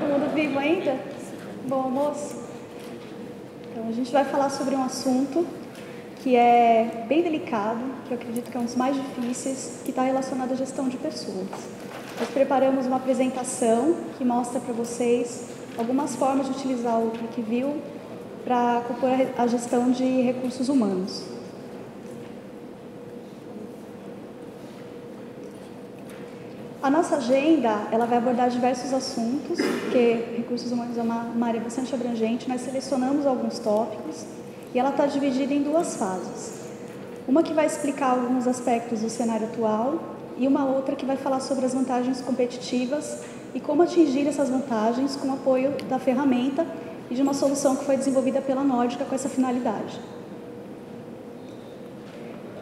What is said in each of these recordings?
mundo vivo ainda? Bom almoço? Então, a gente vai falar sobre um assunto que é bem delicado, que eu acredito que é um dos mais difíceis, que está relacionado à gestão de pessoas. Nós preparamos uma apresentação que mostra para vocês algumas formas de utilizar o ClickView para compor a gestão de recursos humanos. A nossa agenda, ela vai abordar diversos assuntos, porque recursos humanos é uma área bastante abrangente. Nós selecionamos alguns tópicos e ela está dividida em duas fases. Uma que vai explicar alguns aspectos do cenário atual e uma outra que vai falar sobre as vantagens competitivas e como atingir essas vantagens com o apoio da ferramenta e de uma solução que foi desenvolvida pela Nórdica com essa finalidade.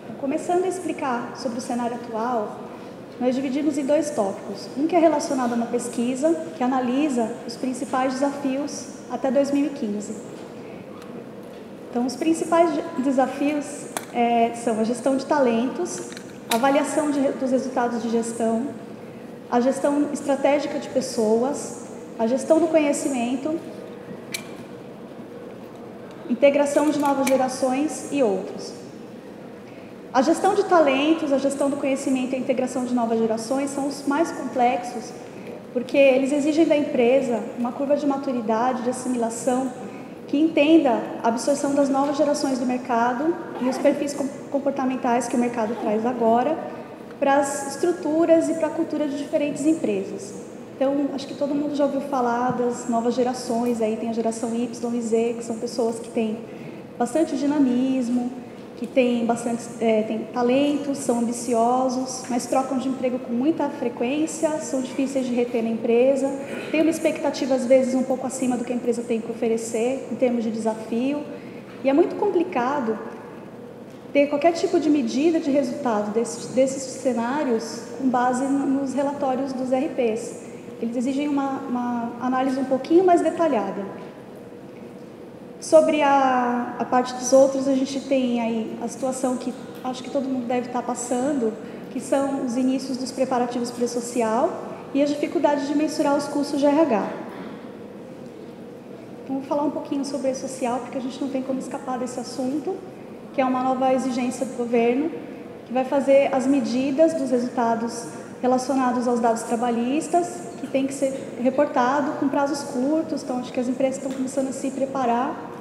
Então, começando a explicar sobre o cenário atual, nós dividimos em dois tópicos. Um que é relacionado a uma pesquisa que analisa os principais desafios até 2015. Então, os principais desafios são a gestão de talentos, a avaliação dos resultados de gestão, a gestão estratégica de pessoas, a gestão do conhecimento, integração de novas gerações e outros. A gestão de talentos, a gestão do conhecimento e a integração de novas gerações são os mais complexos, porque eles exigem da empresa uma curva de maturidade, de assimilação, que entenda a absorção das novas gerações do mercado e os perfis comportamentais que o mercado traz agora para as estruturas e para a cultura de diferentes empresas. Então, acho que todo mundo já ouviu falar das novas gerações, aí tem a geração Y e Z, que são pessoas que têm bastante dinamismo, que têm têm talentos, são ambiciosos, mas trocam de emprego com muita frequência, são difíceis de reter na empresa, têm uma expectativa, às vezes, um pouco acima do que a empresa tem para oferecer, em termos de desafio, e é muito complicado ter qualquer tipo de medida de resultado desses cenários com base nos relatórios dos RPs. Eles exigem uma análise um pouquinho mais detalhada. Sobre a parte dos outros, a gente tem aí a situação que acho que todo mundo deve estar passando, que são os inícios dos preparativos para o social e as dificuldades de mensurar os custos de RH. Então, vou falar um pouquinho sobre o social, porque a gente não tem como escapar desse assunto, que é uma nova exigência do governo, que vai fazer as medidas dos resultados relacionados aos dados trabalhistas, que tem que ser reportado com prazos curtos, então acho que as empresas estão começando a se preparar.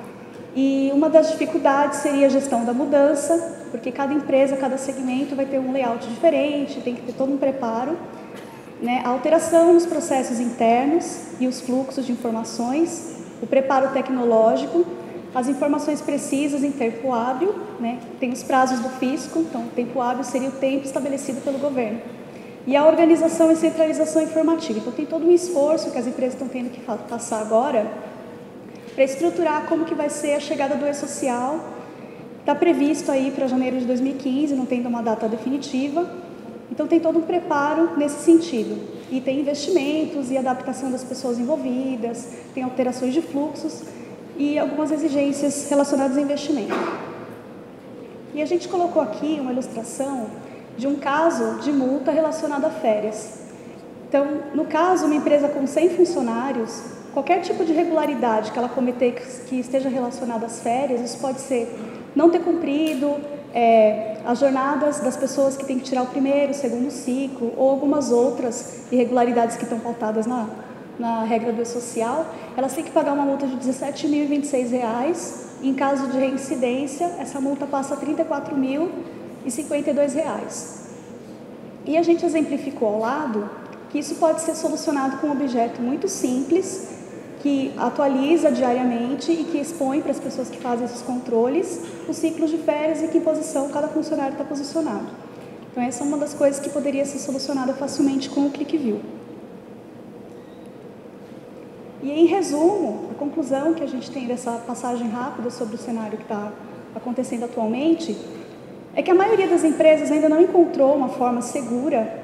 E uma das dificuldades seria a gestão da mudança, porque cada empresa, cada segmento vai ter um layout diferente, tem que ter todo um preparo, né? A alteração nos processos internos e os fluxos de informações, o preparo tecnológico, as informações precisas em tempo hábil, né? Tem os prazos do fisco, então o tempo hábil seria o tempo estabelecido pelo governo. E a organização e centralização informativa. Então, tem todo um esforço que as empresas estão tendo que passar agora para estruturar como que vai ser a chegada do e-social. Está previsto aí para janeiro de 2015, não tendo uma data definitiva. Então, tem todo um preparo nesse sentido. E tem investimentos e adaptação das pessoas envolvidas, tem alterações de fluxos e algumas exigências relacionadas a investimento. E a gente colocou aqui uma ilustração de um caso de multa relacionada a férias. Então, no caso, uma empresa com 100 funcionários, qualquer tipo de irregularidade que ela cometer que esteja relacionada às férias, isso pode ser não ter cumprido as jornadas das pessoas que têm que tirar o primeiro, o segundo ciclo, ou algumas outras irregularidades que estão pautadas na regra do e-social, elas têm que pagar uma multa de R$ 17.026. Em caso de reincidência, essa multa passa a R$ 34.052. E a gente exemplificou ao lado que isso pode ser solucionado com um objeto muito simples, que atualiza diariamente e que expõe para as pessoas que fazem esses controles os ciclos de férias e que posição cada funcionário está posicionado. Então, essa é uma das coisas que poderia ser solucionada facilmente com o ClickView. E, em resumo, a conclusão que a gente tem dessa passagem rápida sobre o cenário que está acontecendo atualmente é que a maioria das empresas ainda não encontrou uma forma segura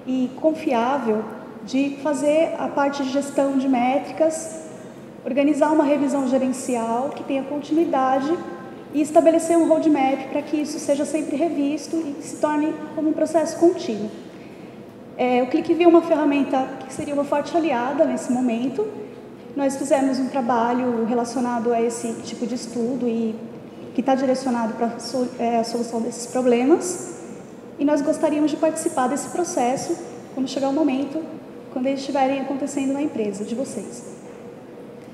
e confiável de fazer a parte de gestão de métricas, organizar uma revisão gerencial que tenha continuidade e estabelecer um roadmap para que isso seja sempre revisto e se torne como um processo contínuo. O ClickView é uma ferramenta que seria uma forte aliada nesse momento. Nós fizemos um trabalho relacionado a esse tipo de estudo e que está direcionado para a solução desses problemas. E nós gostaríamos de participar desse processo quando chegar o momento, quando eles estiverem acontecendo na empresa de vocês.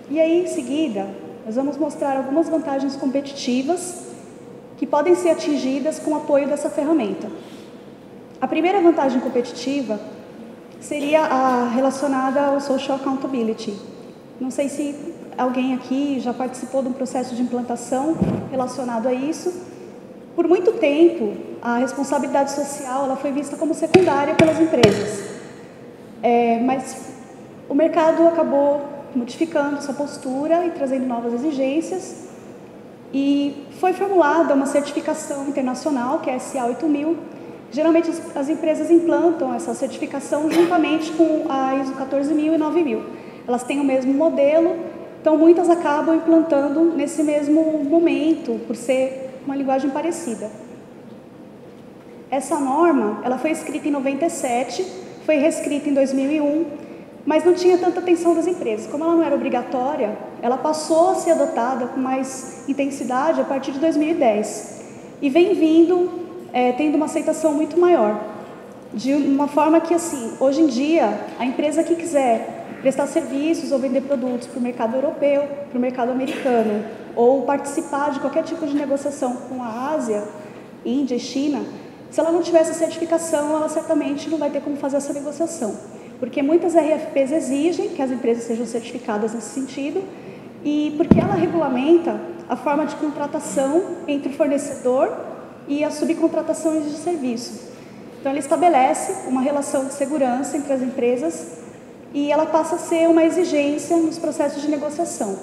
E aí, em seguida, nós vamos mostrar algumas vantagens competitivas que podem ser atingidas com o apoio dessa ferramenta. A primeira vantagem competitiva seria a relacionada ao Social Accountability. Não sei se alguém aqui já participou de um processo de implantação relacionado a isso. Por muito tempo, a responsabilidade social ela foi vista como secundária pelas empresas. Mas o mercado acabou modificando sua postura e trazendo novas exigências. E foi formulada uma certificação internacional, que é a SA 8000. Geralmente as empresas implantam essa certificação juntamente com a ISO 14000 e 9000. Elas têm o mesmo modelo, então muitas acabam implantando nesse mesmo momento, por ser uma linguagem parecida. Essa norma, ela foi escrita em 97, foi reescrita em 2001, mas não tinha tanta atenção das empresas. Como ela não era obrigatória, ela passou a ser adotada com mais intensidade a partir de 2010 e vem tendo uma aceitação muito maior, de uma forma que, assim, hoje em dia, a empresa que quiser prestar serviços ou vender produtos para o mercado europeu, para o mercado americano, ou participar de qualquer tipo de negociação com a Ásia, Índia e China, se ela não tiver essa certificação, ela certamente não vai ter como fazer essa negociação, porque muitas RFPs exigem que as empresas sejam certificadas nesse sentido, e porque ela regulamenta a forma de contratação entre o fornecedor e as subcontratações de serviço. Então, ele estabelece uma relação de segurança entre as empresas e ela passa a ser uma exigência nos processos de negociação.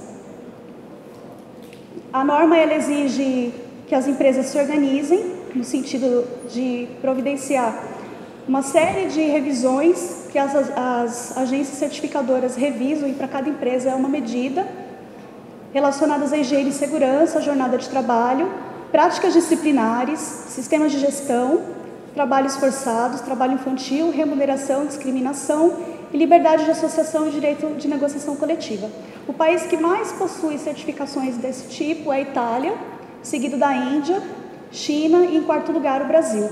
A norma ela exige que as empresas se organizem, no sentido de providenciar uma série de revisões que as agências certificadoras revisam, e para cada empresa é uma medida, relacionadas à higiene e segurança, jornada de trabalho, práticas disciplinares, sistemas de gestão, trabalhos forçados, trabalho infantil, remuneração, discriminação e liberdade de associação e direito de negociação coletiva. O país que mais possui certificações desse tipo é a Itália, seguido da Índia, China e, em quarto lugar, o Brasil.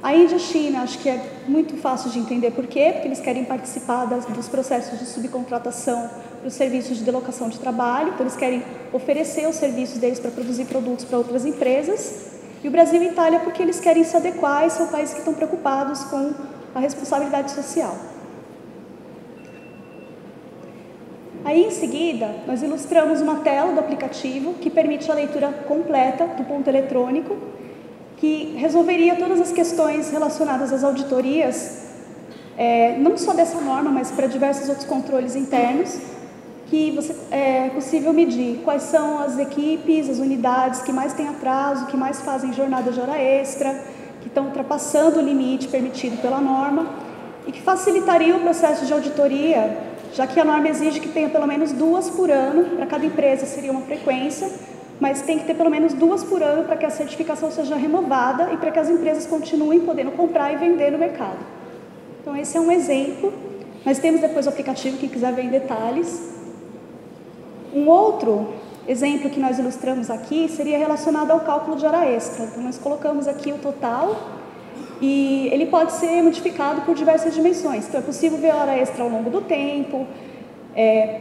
A Índia e a China, acho que é muito fácil de entender por quê, porque eles querem participar dos processos de subcontratação dos serviços de delocação de trabalho, então eles querem oferecer os serviços deles para produzir produtos para outras empresas. E o Brasil e a Itália porque eles querem se adequar e são países que estão preocupados com a responsabilidade social. Aí, em seguida, nós ilustramos uma tela do aplicativo que permite a leitura completa do ponto eletrônico, que resolveria todas as questões relacionadas às auditorias, não só dessa norma, mas para diversos outros controles internos, que é possível medir quais são as equipes, as unidades que mais têm atraso, que mais fazem jornada de hora extra, que estão ultrapassando o limite permitido pela norma, e que facilitaria o processo de auditoria, já que a norma exige que tenha pelo menos 2 por ano, para cada empresa seria uma frequência, mas tem que ter pelo menos 2 por ano para que a certificação seja renovada e para que as empresas continuem podendo comprar e vender no mercado. Então, esse é um exemplo. Nós temos depois o aplicativo, quem quiser ver em detalhes. Um outro exemplo que nós ilustramos aqui seria relacionado ao cálculo de hora extra. Então, nós colocamos aqui o total e ele pode ser modificado por diversas dimensões. Então, é possível ver a hora extra ao longo do tempo,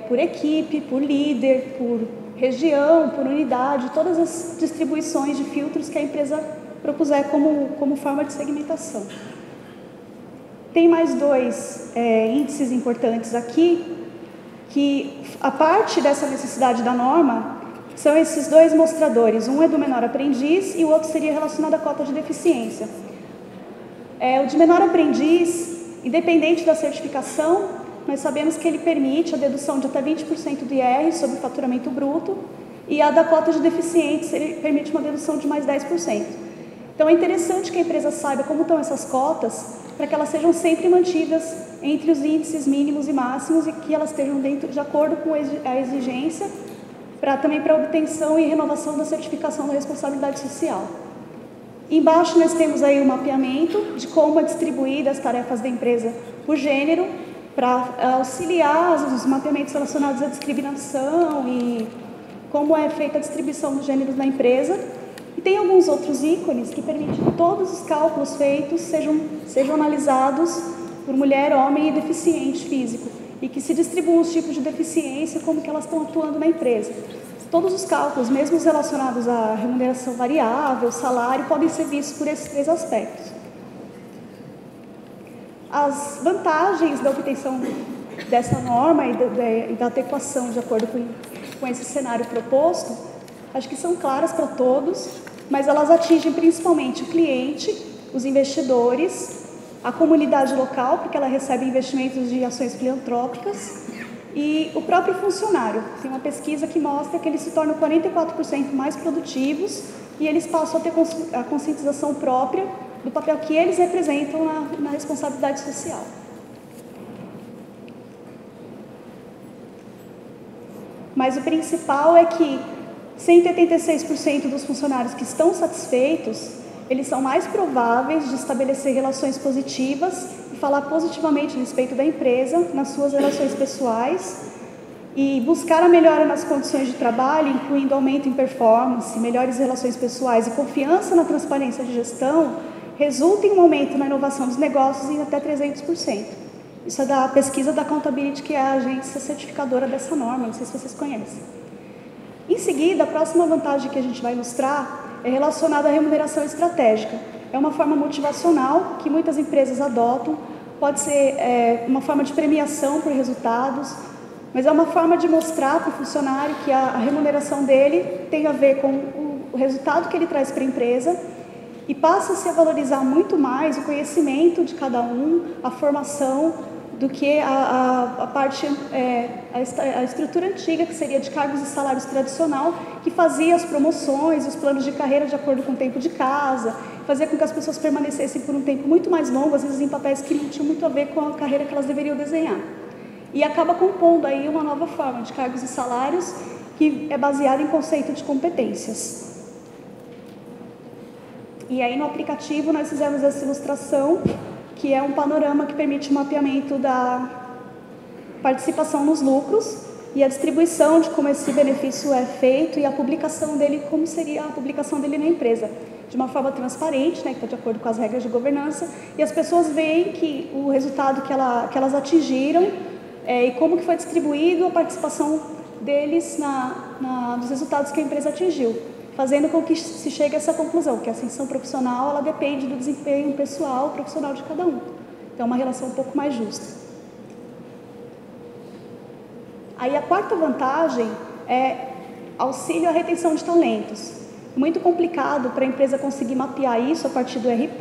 por equipe, por líder, por região, por unidade, todas as distribuições de filtros que a empresa propuser como forma de segmentação. Tem mais 2 índices importantes aqui, que a parte dessa necessidade da norma são esses 2 mostradores. Um é do menor aprendiz e o outro seria relacionado à cota de deficiência. O de menor aprendiz, independente da certificação, nós sabemos que ele permite a dedução de até 20% do IR sobre o faturamento bruto, e a da cota de deficientes, ele permite uma dedução de mais 10%. Então, é interessante que a empresa saiba como estão essas cotas, para que elas sejam sempre mantidas entre os índices mínimos e máximos e que elas estejam de acordo com a exigência, também para a obtenção e renovação da certificação da responsabilidade social. Embaixo nós temos aí o mapeamento de como é distribuída as tarefas da empresa por gênero, para auxiliar os mapeamentos relacionados à discriminação e como é feita a distribuição dos gêneros na empresa. E tem alguns outros ícones que permitem que todos os cálculos feitos sejam analisados por mulher, homem e deficiente físico, e que se distribuam os tipos de deficiência, como que elas estão atuando na empresa. Todos os cálculos, mesmo os relacionados à remuneração variável, salário, podem ser vistos por esses 3 aspectos. As vantagens da obtenção dessa norma e da adequação de acordo com esse cenário proposto, acho que são claras para todos, mas elas atingem principalmente o cliente, os investidores, a comunidade local, porque ela recebe investimentos de ações filantrópicas, e o próprio funcionário. Tem uma pesquisa que mostra que eles se tornam 44% mais produtivos e eles passam a ter a conscientização própria do papel que eles representam na responsabilidade social. Mas o principal é que 186% dos funcionários que estão satisfeitos, eles são mais prováveis de estabelecer relações positivas e falar positivamente a respeito da empresa nas suas relações pessoais e buscar a melhora nas condições de trabalho, incluindo aumento em performance, melhores relações pessoais e confiança na transparência de gestão, resulta em um aumento na inovação dos negócios em até 300%. Isso é da pesquisa da Accountability, que é a agência certificadora dessa norma, não sei se vocês conhecem. Em seguida, a próxima vantagem que a gente vai ilustrar é relacionada à remuneração estratégica. É uma forma motivacional que muitas empresas adotam, pode ser uma forma de premiação por resultados, mas é uma forma de mostrar para o funcionário que a remuneração dele tem a ver com o resultado que ele traz para a empresa e passa-se a valorizar muito mais o conhecimento de cada um, a formação, do que a estrutura antiga, que seria de cargos e salários tradicional, que fazia as promoções, os planos de carreira de acordo com o tempo de casa, fazia com que as pessoas permanecessem por um tempo muito mais longo, às vezes em papéis que não tinham muito a ver com a carreira que elas deveriam desenhar. E acaba compondo aí uma nova forma de cargos e salários que é baseada em conceito de competências. E aí no aplicativo nós fizemos essa ilustração, que é um panorama que permite o mapeamento da participação nos lucros e a distribuição de como esse benefício é feito e a publicação dele, como seria a publicação dele na empresa, de uma forma transparente, né, que está de acordo com as regras de governança, e as pessoas veem que o resultado que elas atingiram e como que foi distribuído a participação deles nos resultados que a empresa atingiu, fazendo com que se chegue a essa conclusão, que a ascensão profissional ela depende do desempenho pessoal, profissional de cada um. Então, é uma relação um pouco mais justa. Aí, a quarta vantagem é auxílio à retenção de talentos. É muito complicado para a empresa conseguir mapear isso a partir do RP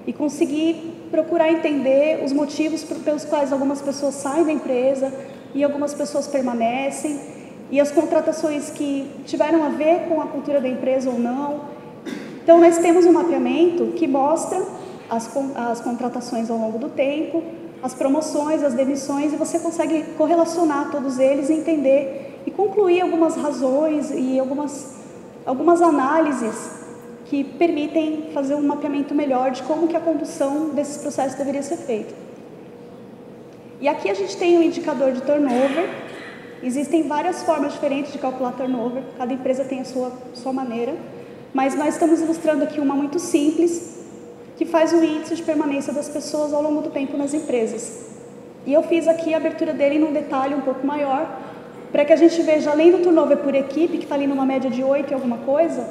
e conseguir procurar entender os motivos pelos quais algumas pessoas saem da empresa e algumas pessoas permanecem, e as contratações que tiveram a ver com a cultura da empresa ou não. Então, nós temos um mapeamento que mostra as contratações ao longo do tempo, as promoções, as demissões, e você consegue correlacionar todos eles e entender e concluir algumas razões e algumas análises que permitem fazer um mapeamento melhor de como que a condução desses processos deveria ser feita. E aqui a gente tem um indicador de turnover. Existem várias formas diferentes de calcular turnover, cada empresa tem a sua maneira, mas nós estamos ilustrando aqui uma muito simples, que faz o índice de permanência das pessoas ao longo do tempo nas empresas. E eu fiz aqui a abertura dele num detalhe um pouco maior, para que a gente veja, além do turnover por equipe, que está ali numa média de 8 e alguma coisa,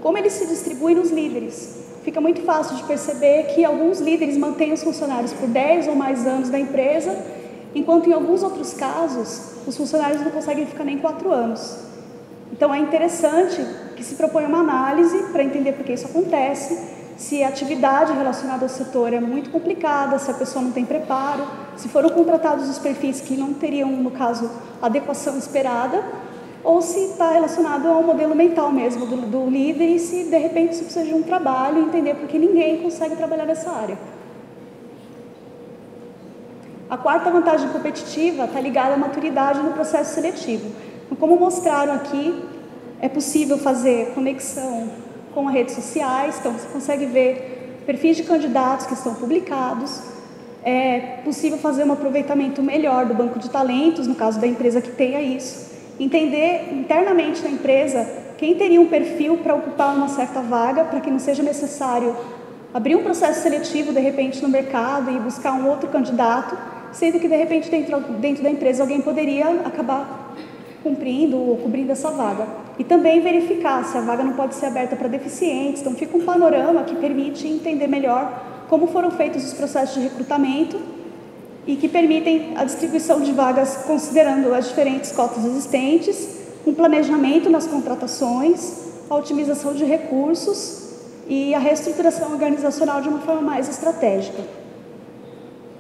como ele se distribui nos líderes. Fica muito fácil de perceber que alguns líderes mantêm os funcionários por 10 ou mais anos da empresa, enquanto em alguns outros casos, os funcionários não conseguem ficar nem 4 anos. Então, é interessante que se proponha uma análise para entender por que isso acontece, se a atividade relacionada ao setor é muito complicada, se a pessoa não tem preparo, se foram contratados os perfis que não teriam, no caso, a adequação esperada, ou se está relacionado ao modelo mental mesmo do líder e se, de repente, isso precisa de um trabalho e entender por que ninguém consegue trabalhar nessa área. A quarta vantagem competitiva está ligada à maturidade no processo seletivo. Então, como mostraram aqui, é possível fazer conexão com as redes sociais, então você consegue ver perfis de candidatos que estão publicados. É possível fazer um aproveitamento melhor do banco de talentos, no caso da empresa que tenha isso. Entender internamente na empresa quem teria um perfil para ocupar uma certa vaga, para que não seja necessário abrir um processo seletivo, de repente, no mercado e buscar um outro candidato, sendo que, de repente, dentro da empresa alguém poderia acabar cumprindo ou cobrindo essa vaga. E também verificar se a vaga não pode ser aberta para deficientes. Então, fica um panorama que permite entender melhor como foram feitos os processos de recrutamento e que permitem a distribuição de vagas considerando as diferentes cotas existentes, um planejamento nas contratações, a otimização de recursos e a reestruturação organizacional de uma forma mais estratégica.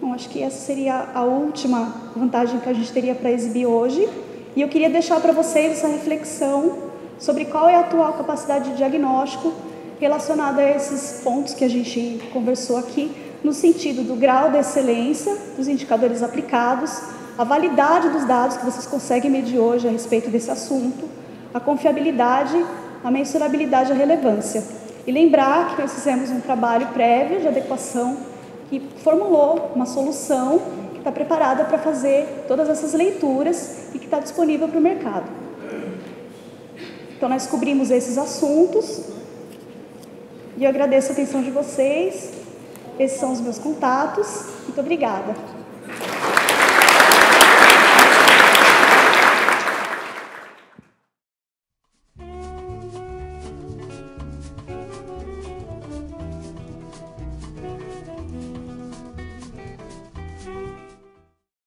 Bom, acho que essa seria a última vantagem que a gente teria para exibir hoje. E eu queria deixar para vocês essa reflexão sobre qual é a atual capacidade de diagnóstico relacionada a esses pontos que a gente conversou aqui, no sentido do grau de excelência dos indicadores aplicados, a validade dos dados que vocês conseguem medir hoje a respeito desse assunto, a confiabilidade, a mensurabilidade e a relevância. E lembrar que nós fizemos um trabalho prévio de adequação que formulou uma solução que está preparada para fazer todas essas leituras e que está disponível para o mercado. Então, nós cobrimos esses assuntos e eu agradeço a atenção de vocês. Esses são os meus contatos. Muito obrigada.